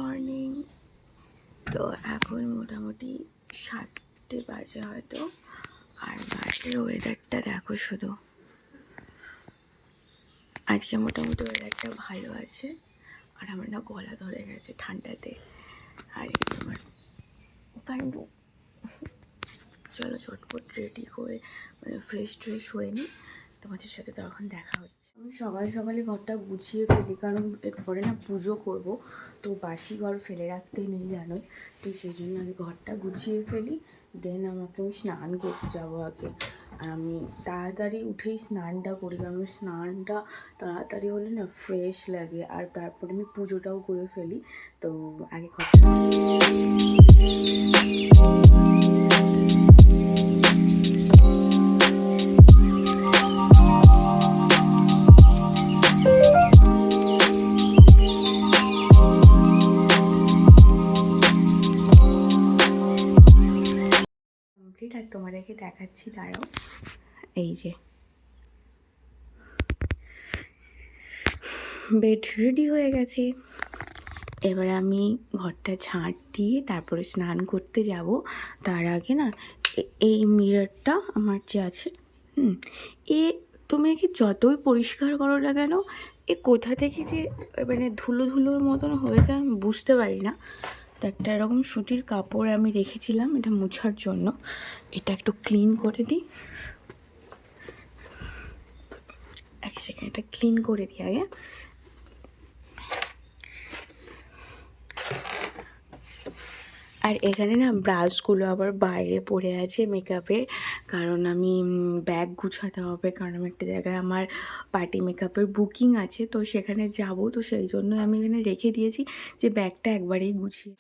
Morning. তো এখন মোটামুটি 7টে বাজে হয়তো। আর বাইরের ওয়েদারটা দেখো শুধু। আজকে মোটামুটি ওয়েদারটা ভালো আছে। আর আমার না গলা ধরে গেছে ঠান্ডাতে। আর আমার পান্ডু চলো চটপট রেডি করে মানে ফ্রেশ হয়ে নিই, তোমাদের সাথে তখন দেখা হচ্ছে। আমি সকালে ঘরটা গুছিয়ে ফেলি, কারণ এরপরে না পুজো করব, তো বাসি ঘর ফেলে রাখতে নেই জানোই। তো সেই জন্য আমি ঘরটা গুছিয়ে ফেলি, দেন আমাকে আমি স্নান করতে যাবো আগে। আর আমি তাড়াতাড়ি উঠেই স্নানটা করি, কারণ স্নানটা তাড়াতাড়ি হলে না ফ্রেশ লাগে। আর তারপরে আমি পুজোটাও করে ফেলি। তো আগে ঘরটা কমপ্লিট। আর তোমাদেরকে দেখাচ্ছি, দাঁড়াও। এই যে বেড রেডি হয়ে গেছে। এবার আমি ঘরটা ঝাঁট দিয়ে তারপরে স্নান করতে যাব। তার আগে না এই মিররটা আমার যে আছে, তুমি কি যতই পরিষ্কার করো না কেন, কোথা থেকে যে মানে ধুলোর মতন হয়ে যায় আমি বুঝতে পারি না। তো একটা এরকম সুতির কাপড় আমি রেখেছিলাম এটা মুছার জন্য, এটা একটু ক্লিন করে দিই। এক সেকেন্ড, এটা ক্লিন করে দিই আগে। আর এখানে না ব্রাশগুলো আবার বাইরে পড়ে আছে মেকআপের, কারণ আমি ব্যাগ গুছাতে হবে, কারণ আমি একটা জায়গায় আমার পার্টি মেকআপের বুকিং আছে, তো সেখানে যাব। তো সেই জন্য আমি এখানে রেখে দিয়েছি যে ব্যাগটা একবারেই গুছিয়ে।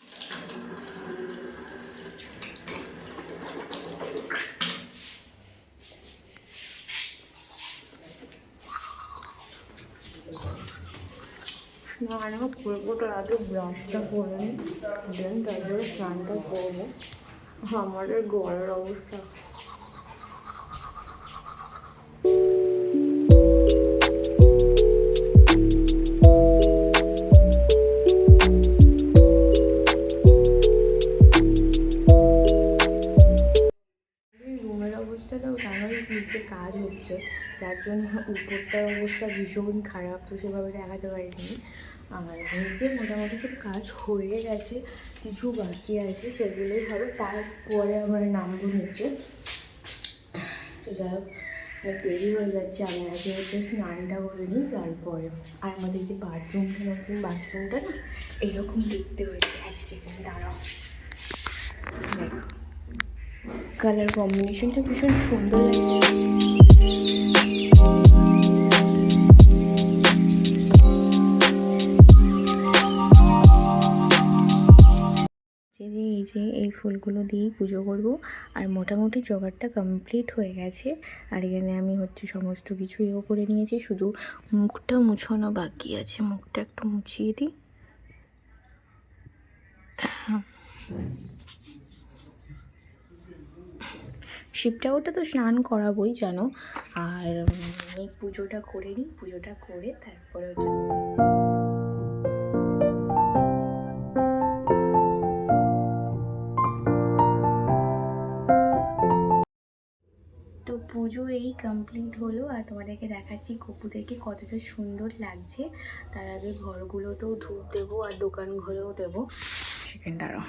স্নান করবো, তার আগে ব্রাশটা করে নিই, দেন তারপরে স্নানটা করবো। আমাদের গলার অবস্থা অবস্থাটাও জানোই, নিচে কাজ হচ্ছে, যার জন্য উপরটার অবস্থা ভীষণ খারাপ, তো সেভাবে দেখাতে পারিনি। আর নিচে মোটামুটি সব কাজ হয়ে গেছে, কিছু বাকি আছে, সেগুলোই হবে। তারপরে আমরা নামবো নিচে। তো যাই হোক, দেরি হয়ে যাচ্ছে, আমি আগে হচ্ছে স্নানটা করে নিই তারপরে। আর আমাদের যে বাথরুমটা না এরকম দেখতে হয়েছে। এক সেকেন্ড দাঁড়াও, দেখো কালার কম্বিনেশনটা ভীষণ সুন্দর লাগছে। এই ফুলগুলো দিয়েই পুজো করব। আর মোটামুটি জোগাড়টা কমপ্লিট হয়ে গেছে। আর এখানে আমি হচ্ছে সমস্ত কিছু ইয়ে করে নিয়েছি, শুধু মুখটা মুছানো বাকি আছে। মুখটা একটু মুছিয়ে দিই। শিবঠাকুরটা তো স্নান করাবোই জানো। আর এই পুজোটা করে নিই, পুজোটা করে তারপরে হচ্ছে পুজো এই কমপ্লিট হলো। আর তোমাদেরকে দেখাচ্ছি গপুদেরকে কতটা সুন্দর লাগছে। তার আগে ঘরগুলোতেও ধূপ দেবো আর দোকান ঘরেও দেবো। সেকেন্ড দাঁড়াও,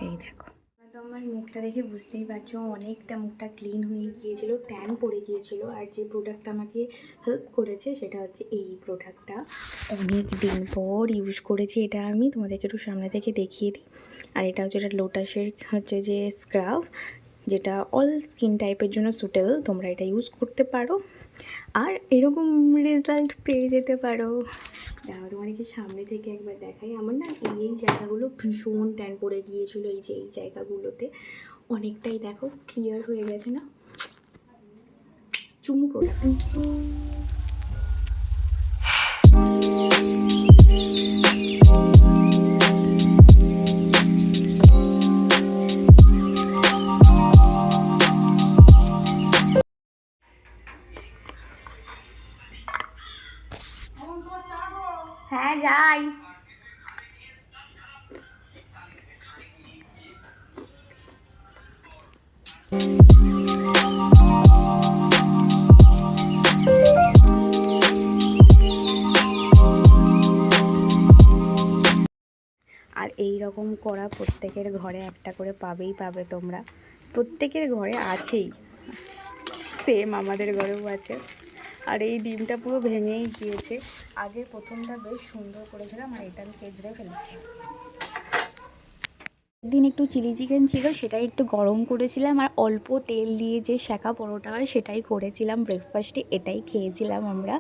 এই দেখো। তো আমার মুখটা দেখে বুঝতেই পারছো অনেকটা মুখটা ক্লিন হয়ে গিয়েছিল, ট্যান পড়ে গিয়েছিল। আর যে প্রোডাক্টটা আমাকে হেল্প করেছে সেটা হচ্ছে এই প্রোডাক্টটা। অনেক দিন পর ইউজ করেছি এটা, আমি তোমাদেরকে একটু সামনে থেকে দেখিয়ে দিই। আর এটা হচ্ছে এটা লোটাসের হচ্ছে যে স্ক্রাব, যেটা অল স্কিন টাইপের জন্য সুটেবল। তোমরা এটা ইউজ করতে পারো আর এরকম রেজাল্ট পেয়ে যেতে পারো। দাঁড়াও তোমাদেরকে সামনে থেকে একবার দেখাই। আমার না এই জায়গাগুলো ভীষণ ট্যান পড়ে গিয়েছিলো, এই যে এই জায়গাগুলোতে অনেকটাই দেখো ক্লিয়ার হয়ে গেছে না। চুমু প্রোডাক্ট। হ্যাঁ যাই। আর এই রকম করা প্রত্যেকের ঘরে একটা করে পাবে তোমরা, প্রত্যেকের ঘরে আছেই, সেম আমাদের ঘরেও আছে। আর এই ডিমটা পুরো ভেঙেই গিয়েছে, আগে প্রথমটা বেশ সুন্দর করেছিলাম আর এটা আমি কেজড়ে ফেলেছি। একদিন একটু চিলি চিকেন ছিল, সেটাই একটু গরম করেছিলাম আর অল্প তেল দিয়ে যে সেঁকা পরোটা হয় সেটাই করেছিলাম ব্রেকফাস্টে, এটাই খেয়েছিলাম আমরা।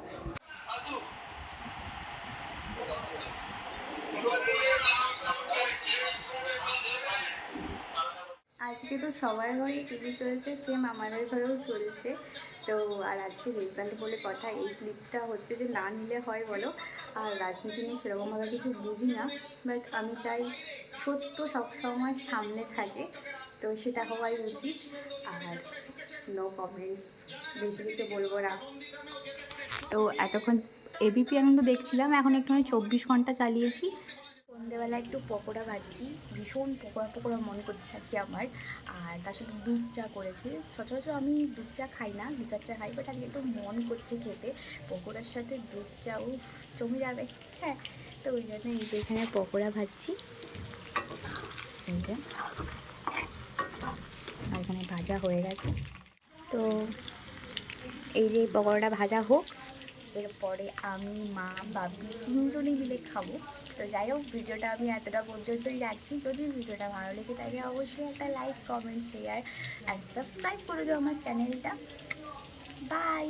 আজকে তো সবার ঘরে টিভি চলছে, সেম আমাদের ঘরেও চলছে। তো আর আজকে রেজাল্ট বলে কথা, এই ক্লিপটা হচ্ছে যে না নিলে হয় বলো। আর রাজনীতি নিয়ে সেরকমভাবে কিছু বুঝি না, বাট আমি চাই সত্য সবসময় সামনে থাকে, তো সেটা হওয়াই উচিত। আর নো কমেন্টস, বেশি কিছু বলবো না। তো এতক্ষণ এবিপি আনন্দ দেখছিলাম, এখন একটুখানি 24 ঘন্টা চালিয়েছি। সন্ধ্যেবেলা একটু পকোড়া ভাজছি, ভীষণ পকোড়া মন করছে আজকে আমার। আর তার সাথে দুধ চা করেছি, সচরাচর আমি দুধ চা খাই না, লিকার চা খাই, বাট আজকে একটু মন করছে খেতে পকোড়ার সাথে দুধ চা, ও জমে যাবে। হ্যাঁ, তো ওই জন্য এই যে এখানে পকোড়া ভাজছি, এই যে, আর এখানে ভাজা হয়ে গেছে। তো এই যে পকোড়াটা ভাজা হোক, এরপরে আমি, মা, বাবি তিনজনেই মিলে খাবো। তো যাই হোক, ভিডিওটা আমি এতটা পর্যন্তই রাখছি। যদি ভিডিওটা ভালো লেগে থাকে অবশ্যই একটা like, comment, share and subscribe করে দিও আমার চ্যানেলটা। বাই।